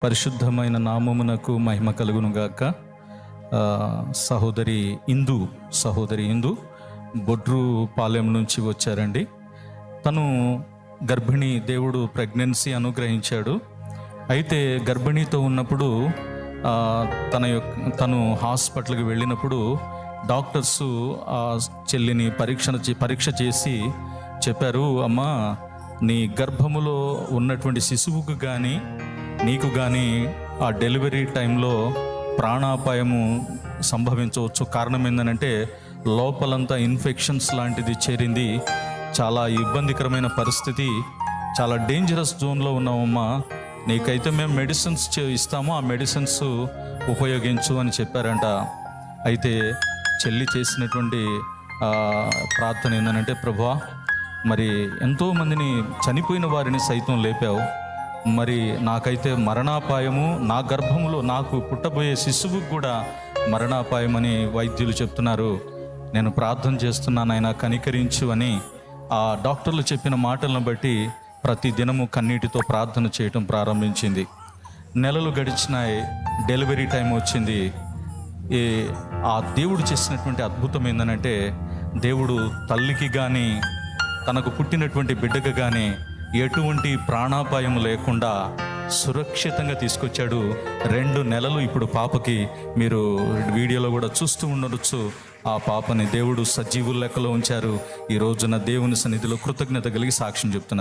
పరిశుద్ధమైన నామమునకు మహిమ కలుగును గాక. సహోదరి ఇందు బొడ్రు పాలెం నుంచి వచ్చారండి. తను గర్భిణి, దేవుడు ప్రెగ్నెన్సీ అనుగ్రహించాడు. అయితే గర్భిణీతో ఉన్నప్పుడు తను హాస్పిటల్కి వెళ్ళినప్పుడు డాక్టర్సు ఆ చెల్లిని పరీక్ష చేసి చెప్పారు, అమ్మా నీ గర్భములో ఉన్నటువంటి శిశువుకు కానీ నీకు కానీ ఆ డెలివరీ టైంలో ప్రాణాపాయము సంభవించవచ్చు. కారణం ఏంటంటే లోపలంతా ఇన్ఫెక్షన్స్ లాంటిది చేరింది. చాలా ఇబ్బందికరమైన పరిస్థితి, చాలా డేంజరస్ జోన్లో ఉన్నామమ్మా. నీకైతే మేము మెడిసిన్స్ ఇస్తాము, ఆ మెడిసిన్స్ ఉపయోగించు అని చెప్పారంట. అయితే చెల్లి చేసినటువంటి ప్రార్థన ఏంటంటే, ప్రభువా మరి ఎంతోమందిని చనిపోయిన వారిని సైతం లేపావు, మరి నాకైతే మరణాపాయము, నా గర్భంలో నాకు పుట్టబోయే శిశువుకు కూడా మరణాపాయమని వైద్యులు చెప్తున్నారు. నేను ప్రార్థన చేస్తున్నాను, ఆయన కనికరించు అని ఆ డాక్టర్లు చెప్పిన మాటలను బట్టి ప్రతి దినము కన్నీటితో ప్రార్థన చేయటం ప్రారంభించింది. నెలలు గడిచినాయి, డెలివరీ టైం వచ్చింది. ఆ దేవుడు చేసినటువంటి అద్భుతం ఏంటంటే, దేవుడు తల్లికి కానీ తనకు పుట్టినటువంటి బిడ్డకు కానీ ఎటువంటి ప్రాణాపాయం లేకుండా సురక్షితంగా తీసుకొచ్చాడు. 2 నెలలు ఇప్పుడు పాపకి, మీరు వీడియోలో కూడా చూస్తూ ఉండవచ్చు, ఆ పాపని దేవుడు సజీవుల లెక్కలో ఉంచారు. ఈ రోజున దేవుని సన్నిధిలో కృతజ్ఞత కలిగి సాక్ష్యం చెప్తున్నారు.